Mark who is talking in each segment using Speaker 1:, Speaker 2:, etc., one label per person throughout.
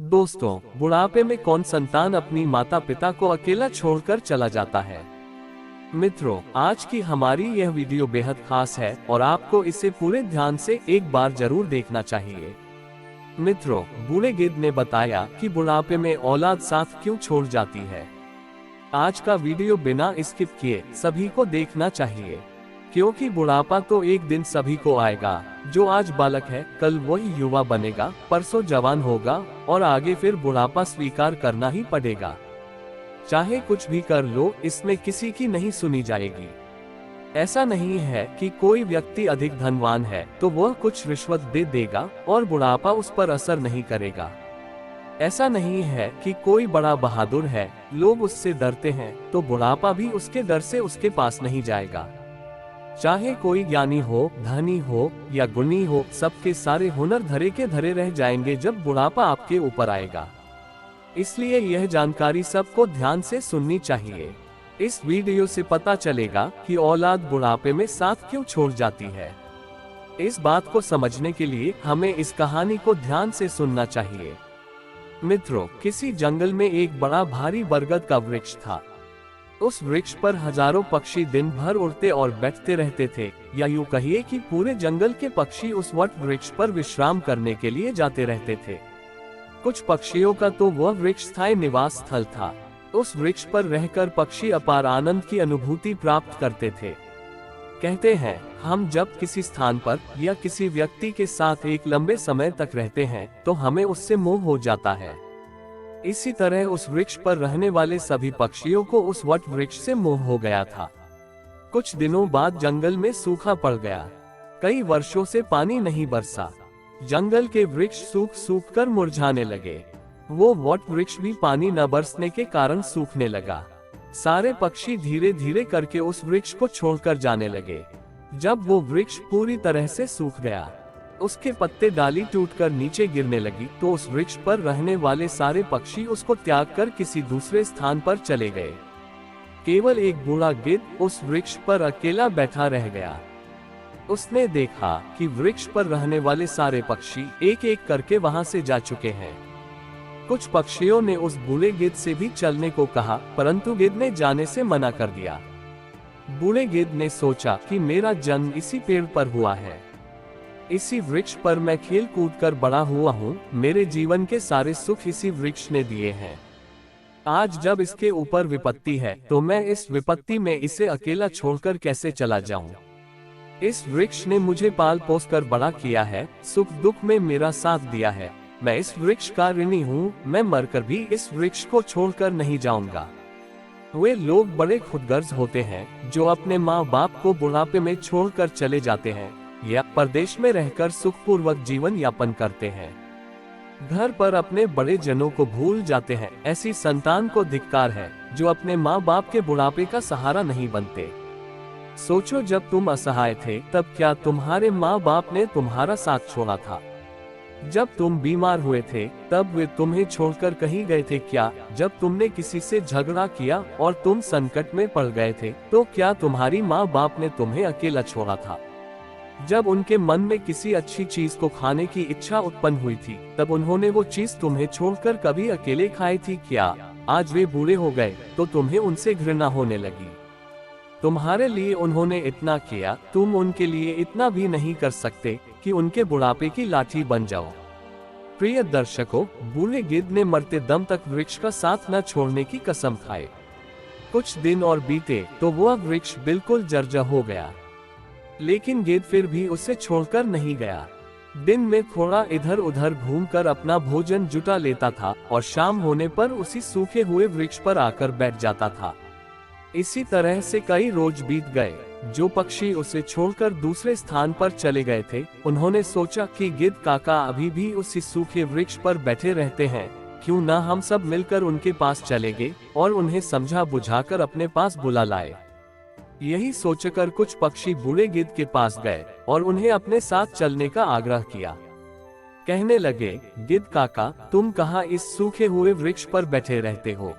Speaker 1: दोस्तों, बुढ़ापे में कौन संतान अपनी माता पिता को अकेला छोड़कर चला जाता है। मित्रों, आज की हमारी यह वीडियो बेहद खास है और आपको इसे पूरे ध्यान से एक बार जरूर देखना चाहिए। मित्रों, बूढ़े गिद्ध ने बताया कि बुढ़ापे में औलाद साथ क्यों छोड़ जाती है। आज का वीडियो बिना स्किप किए सभी को देखना चाहिए, क्योंकि बुढ़ापा तो एक दिन सभी को आएगा। जो आज बालक है कल वही युवा बनेगा, परसों जवान होगा और आगे फिर बुढ़ापा स्वीकार करना ही पड़ेगा। चाहे कुछ भी कर लो, इसमें किसी की नहीं सुनी जाएगी। ऐसा नहीं है कि कोई व्यक्ति अधिक धनवान है तो वह कुछ रिश्वत दे देगा और बुढ़ापा उस पर असर नहीं करेगा। ऐसा नहीं है कि कोई बड़ा बहादुर है, लोग उससे डरते हैं तो बुढ़ापा भी उसके डर से उसके पास नहीं जाएगा। चाहे कोई ज्ञानी हो, धनी हो या गुणी हो, सबके सारे हुनर धरे के धरे रह जाएंगे जब बुढ़ापा आपके ऊपर आएगा। इसलिए यह जानकारी सबको ध्यान से सुननी चाहिए। इस वीडियो से पता चलेगा कि औलाद बुढ़ापे में साथ क्यों छोड़ जाती है। इस बात को समझने के लिए हमें इस कहानी को ध्यान से सुनना चाहिए। मित्रों, किसी जंगल में एक बड़ा भारी बरगद का वृक्ष था। उस वृक्ष पर हजारों पक्षी दिन भर उड़ते और बैठते रहते थे, या यूं कहिए कि पूरे जंगल के पक्षी उस वट वृक्ष पर विश्राम करने के लिए जाते रहते थे। कुछ पक्षियों का तो वह वृक्ष स्थायी निवास स्थल था। उस वृक्ष पर रहकर पक्षी अपार आनंद की अनुभूति प्राप्त करते थे। कहते हैं, हम जब किसी स्थान पर या किसी व्यक्ति के साथ एक लंबे समय तक रहते हैं तो हमें उससे मोह हो जाता है। इसी तरह उस वृक्ष पर रहने वाले सभी पक्षियों को उस वट वृक्ष से मोह हो गया था। कुछ दिनों बाद जंगल में सूखा पड़ गया। कई वर्षों से पानी नहीं बरसा। जंगल के वृक्ष सूख सूख कर मुरझाने लगे। वो वट वृक्ष भी पानी न बरसने के कारण सूखने लगा। सारे पक्षी धीरे धीरे करके उस वृक्ष को छोड़कर जाने लगे। जब वो वृक्ष पूरी तरह से सूख गया, उसके पत्ते डाली टूटकर नीचे गिरने लगी, तो उस वृक्ष पर रहने वाले सारे पक्षी उसको त्याग कर किसी दूसरे स्थान पर चले गए। केवल एक बूढ़ा गिद्ध उस वृक्ष पर अकेला बैठा रह गया। उसने देखा कि वृक्ष पर रहने वाले सारे पक्षी एक एक करके वहां से जा चुके हैं। कुछ पक्षियों ने उस बूढ़े गिद्ध से भी चलने को कहा, परंतु गिद्ध ने जाने से मना कर दिया। बूढ़े गिद्ध ने सोचा कि मेरा जन्म इसी पेड़ पर हुआ है, इसी वृक्ष पर मैं खेल कूद कर बड़ा हुआ हूँ, मेरे जीवन के सारे सुख इसी वृक्ष ने दिए हैं। आज जब इसके ऊपर विपत्ति है तो मैं इस विपत्ति में इसे अकेला छोड़कर कैसे चला जाऊं। इस वृक्ष ने मुझे पाल पोस कर बड़ा किया है, सुख दुख में मेरा साथ दिया है। मैं इस वृक्ष का ऋणी हूँ, मैं मरकर भी इस वृक्ष को छोड़कर नहीं जाऊंगा। वे लोग बड़े खुदगर्ज होते हैं जो अपने माँ बाप को बुढ़ापे में छोड़कर चले जाते हैं या परदेश में रहकर सुखपूर्वक जीवन यापन करते हैं। घर पर अपने बड़े जनों को भूल जाते हैं। ऐसी संतान को धिक्कार है जो अपने माँ बाप के बुढ़ापे का सहारा नहीं बनते। सोचो, जब तुम असहाय थे तब क्या तुम्हारे माँ बाप ने तुम्हारा साथ छोड़ा था? जब तुम बीमार हुए थे तब वे तुम्हें छोड़कर कहीं गए थे क्या? जब तुमने किसी से झगड़ा किया और तुम संकट में पड़ गए थे तो क्या तुम्हारी माँ बाप ने तुम्हें अकेला छोड़ा था? जब उनके मन में किसी अच्छी चीज को खाने की इच्छा उत्पन्न हुई थी तब उन्होंने वो चीज तुम्हें छोड़कर कभी अकेले खाई थी क्या? आज वे बूढ़े हो गए तो तुम्हें उनसे घृणा होने लगी। तुम्हारे लिए उन्होंने इतना किया, तुम उनके लिए इतना भी नहीं कर सकते कि उनके बुढ़ापे की लाठी बन जाओ। प्रिय दर्शकों, बूढ़े गिद्ध ने मरते दम तक वृक्ष का साथ न छोड़ने की कसम खाई। कुछ दिन और बीते तो वह वृक्ष बिल्कुल जर्जर हो गया, लेकिन गिद्ध फिर भी उसे छोड़कर नहीं गया। दिन में थोड़ा इधर उधर घूमकर अपना भोजन जुटा लेता था और शाम होने पर उसी सूखे हुए वृक्ष पर आकर बैठ जाता था। इसी तरह से कई रोज बीत गए। जो पक्षी उसे छोड़कर दूसरे स्थान पर चले गए थे, उन्होंने सोचा कि गिद्ध काका अभी भी उसी सूखे वृक्ष पर बैठे रहते हैं, क्यों न हम सब मिलकर उनके पास चले गए और उन्हें समझा बुझाकर अपने पास बुला लाए। यही सोचकर कुछ पक्षी बूढ़े गिद्ध के पास गए और उन्हें अपने साथ चलने का आग्रह किया। कहने लगे, गिद्ध काका, तुम कहाँ इस सूखे हुए वृक्ष पर बैठे रहते हो?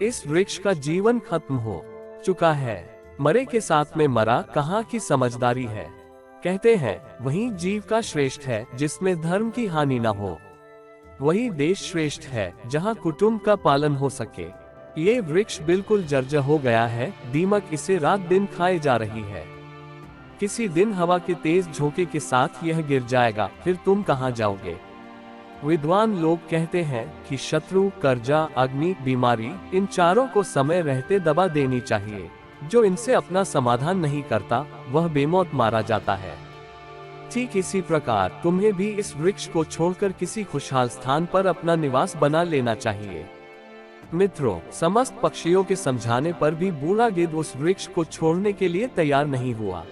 Speaker 1: इस वृक्ष का जीवन खत्म हो चुका है, मरे के साथ में मरा कहाँ की समझदारी है। कहते हैं, वही जीव का श्रेष्ठ है जिसमें धर्म की हानि न हो। वही देश श्रेष्ठ है जहाँ कुटुंब का पालन हो सके। ये वृक्ष बिल्कुल जर्जर हो गया है, दीमक इसे रात दिन खाए जा रही है। किसी दिन हवा के तेज झोंके के साथ यह गिर जाएगा, फिर तुम कहाँ जाओगे? विद्वान लोग कहते हैं कि शत्रु, कर्जा, अग्नि, बीमारी, इन चारों को समय रहते दबा देनी चाहिए। जो इनसे अपना समाधान नहीं करता वह बेमौत मारा जाता है। ठीक इसी प्रकार तुम्हें भी इस वृक्ष को छोड़कर किसी खुशहाल स्थान पर अपना निवास बना लेना चाहिए। मित्रों, समस्त पक्षियों के समझाने पर भी बूढ़ा गिद्ध उस वृक्ष को छोड़ने के लिए तैयार नहीं हुआ।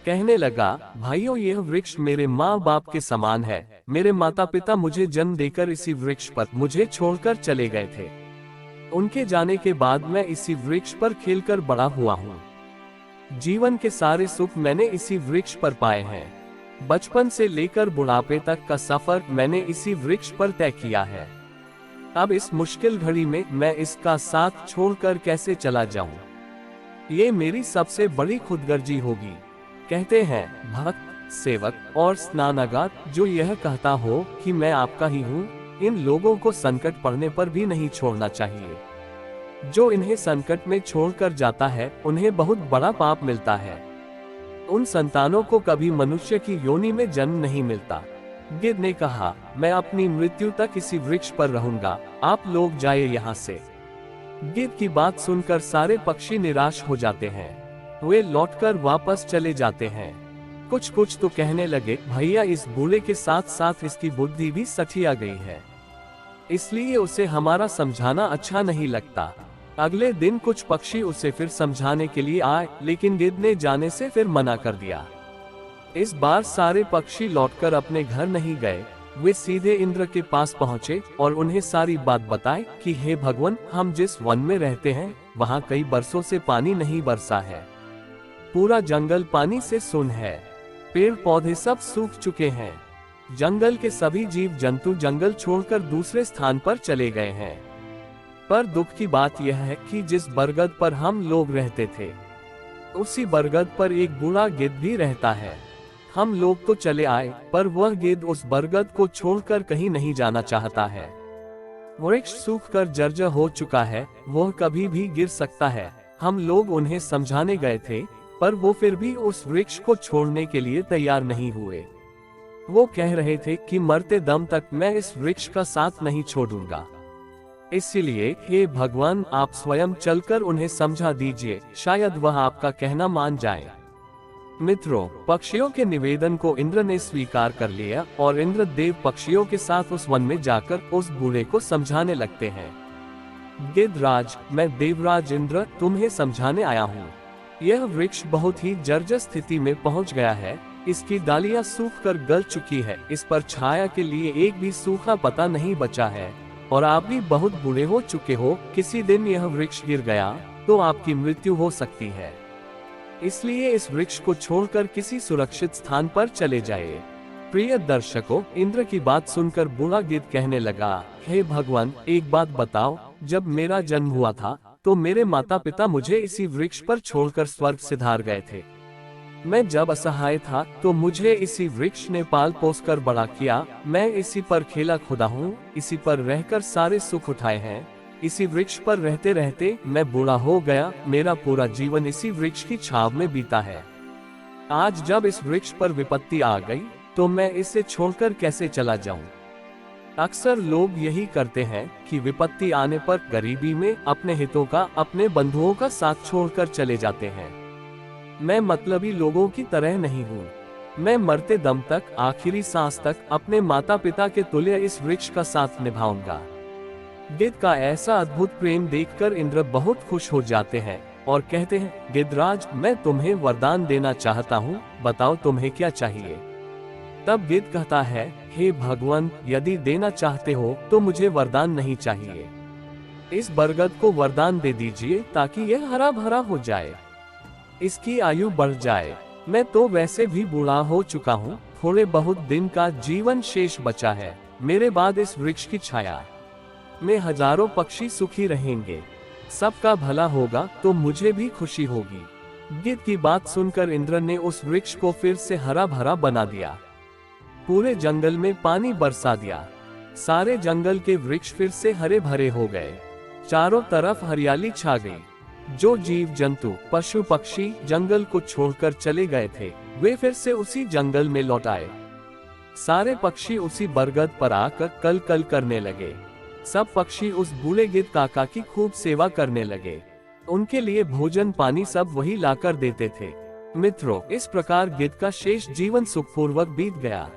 Speaker 1: कहने लगा, भाइयों, यह वृक्ष मेरे माँ बाप के समान है। मेरे माता पिता मुझे जन्म देकर इसी वृक्ष पर मुझे छोड़कर चले गए थे। उनके जाने के बाद मैं इसी वृक्ष पर खेलकर बड़ा हुआ हूँ। जीवन के सारे सुख मैंने इसी वृक्ष पर पाए हैं। बचपन से लेकर बुढ़ापे तक का सफर मैंने इसी वृक्ष पर तय किया है। अब इस मुश्किल घड़ी में मैं इसका साथ छोड़कर कैसे चला जाऊं? ये मेरी सबसे बड़ी खुदगर्जी होगी। कहते हैं, भक्त, सेवक और स्नानागार जो यह कहता हो कि मैं आपका ही हूँ, इन लोगों को संकट पड़ने पर भी नहीं छोड़ना चाहिए। जो इन्हें संकट में छोड़कर जाता है उन्हें बहुत बड़ा पाप मिलता है। उन संतानों को कभी मनुष्य की योनि में जन्म नहीं मिलता। गिद्ध ने कहा, मैं अपनी मृत्यु तक इसी वृक्ष पर रहूंगा, आप लोग जाइए यहाँ से। गिद्ध की बात सुनकर सारे पक्षी निराश हो जाते हैं। वे लौटकर वापस चले जाते हैं। कुछ तो कहने लगे, भैया, इस बूढ़े के साथ साथ इसकी बुद्धि भी सठिया गई है, इसलिए उसे हमारा समझाना अच्छा नहीं लगता। अगले दिन कुछ पक्षी उसे फिर समझाने के लिए आए, लेकिन गिद्ध ने जाने से फिर मना कर दिया। इस बार सारे पक्षी लौटकर अपने घर नहीं गए। वे सीधे इंद्र के पास पहुँचे और उन्हें सारी बात बताई कि हे भगवान, हम जिस वन में रहते हैं वहाँ कई बरसों से पानी नहीं बरसा है। पूरा जंगल पानी से सुन्न है। पेड़ पौधे सब सूख चुके हैं। जंगल के सभी जीव जंतु जंगल छोड़कर दूसरे स्थान पर चले गए हैं। पर दुख की बात यह है कि जिस बरगद पर हम लोग रहते थे, उसी बरगद पर एक बूढ़ा गिद्ध भी रहता है। हम लोग तो चले आए, पर वह गिद्ध उस बरगद को छोड़कर कहीं नहीं जाना चाहता है। वृक्ष सूखकर जर्जर हो चुका है, वह कभी भी गिर सकता है। हम लोग उन्हें समझाने गए थे, पर वो फिर भी उस वृक्ष को छोड़ने के लिए तैयार नहीं हुए। वो कह रहे थे कि मरते दम तक मैं इस वृक्ष का साथ नहीं छोड़ूंगा। इसलिए हे भगवान, आप स्वयं चलकर उन्हें समझा दीजिए, शायद वह आपका कहना मान जाए। मित्रों, पक्षियों के निवेदन को इंद्र ने स्वीकार कर लिया और इंद्रदेव पक्षियों के साथ उस वन में जाकर उस बूढ़े को समझाने लगते हैं। गिद्धराज, मैं देवराज इंद्र तुम्हें समझाने आया हूँ। यह वृक्ष बहुत ही जर्जर स्थिति में पहुँच गया है। इसकी डालियां सूखकर गल चुकी है। इस पर छाया के लिए एक भी सूखा पत्ता नहीं बचा है और आप भी बहुत बूढ़े हो चुके हो। किसी दिन यह वृक्ष गिर गया तो आपकी मृत्यु हो सकती है। इसलिए इस वृक्ष को छोड़कर किसी सुरक्षित स्थान पर चले जाइए। प्रिय दर्शकों, इंद्र की बात सुनकर बूढ़ा गिद्ध कहने लगा, हे भगवान, एक बात बताओ, जब मेरा जन्म हुआ था तो मेरे माता पिता मुझे इसी वृक्ष पर छोड़कर स्वर्ग सिधार गए थे। मैं जब असहाय था तो मुझे इसी वृक्ष ने पाल पोस कर बड़ा किया। मैं इसी पर खेला खुदा हूँ, इसी पर रहकर सारे सुख उठाए हैं। इसी वृक्ष पर रहते रहते मैं बूढ़ा हो गया। मेरा पूरा जीवन इसी वृक्ष की छाव में बीता है। आज जब इस वृक्ष पर विपत्ति आ गई तो मैं इसे छोड़कर कैसे चला जाऊं? अक्सर लोग यही करते हैं कि विपत्ति आने पर गरीबी में अपने हितों का, अपने बंधुओं का साथ छोड़कर चले जाते हैं। मैं मतलबी लोगों की तरह नहीं हूँ। मैं मरते दम तक, आखिरी सांस तक अपने माता पिता के तुल्य इस वृक्ष का साथ निभाऊंगा। गिद्ध का ऐसा अद्भुत प्रेम देखकर इंद्र बहुत खुश हो जाते हैं और कहते हैं, गिद्धराज, मैं तुम्हें वरदान देना चाहता हूँ, बताओ तुम्हें क्या चाहिए? तब गिद्ध कहता है, हे भगवान, यदि देना चाहते हो तो मुझे वरदान नहीं चाहिए। इस बरगद को वरदान दे दीजिए ताकि यह हरा भरा हो जाए, इसकी आयु बढ़ जाए। मैं तो वैसे भी बूढ़ा हो चुका हूँ, थोड़े बहुत दिन का जीवन शेष बचा है। मेरे बाद इस वृक्ष की छाया में हजारों पक्षी सुखी रहेंगे। सबका भला होगा तो मुझे भी खुशी होगी। गिद्ध की बात सुनकर इंद्र ने उस वृक्ष को फिर से हरा भरा बना दिया। पूरे जंगल में पानी बरसा दिया। सारे जंगल के वृक्ष फिर से हरे भरे हो गए। चारों तरफ हरियाली छा गई। जो जीव जंतु, पशु पक्षी जंगल को छोड़कर चले गए थे, वे फिर से उसी जंगल में लौट आए। सारे पक्षी उसी बरगद पर आकर कल कल करने लगे। सब पक्षी उस बूढ़े गिद्ध काका की खूब सेवा करने लगे। उनके लिए भोजन पानी सब वही लाकर देते थे। मित्रों, इस प्रकार गिद्ध का शेष जीवन सुखपूर्वक बीत गया।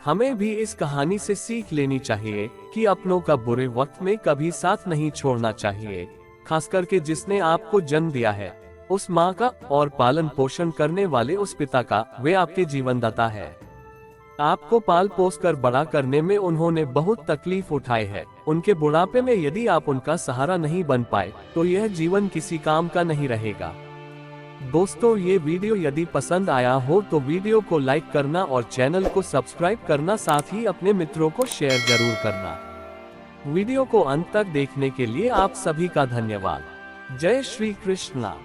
Speaker 1: हमें भी इस कहानी से सीख लेनी चाहिए कि अपनों का बुरे वक्त में कभी साथ नहीं छोड़ना चाहिए। खास करके जिसने आपको जन्म दिया है, उस माँ का और पालन पोषण करने वाले उस पिता का, वे आपके जीवनदाता है। आपको पाल पोस कर बड़ा करने में उन्होंने बहुत तकलीफ उठाई है। उनके बुढ़ापे में यदि आप उनका सहारा नहीं बन पाए तो यह जीवन किसी काम का नहीं रहेगा। दोस्तों, ये वीडियो यदि पसंद आया हो तो वीडियो को लाइक करना और चैनल को सब्सक्राइब करना, साथ ही अपने मित्रों को शेयर जरूर करना। वीडियो को अंत तक देखने के लिए आप सभी का धन्यवाद। जय श्री कृष्णा।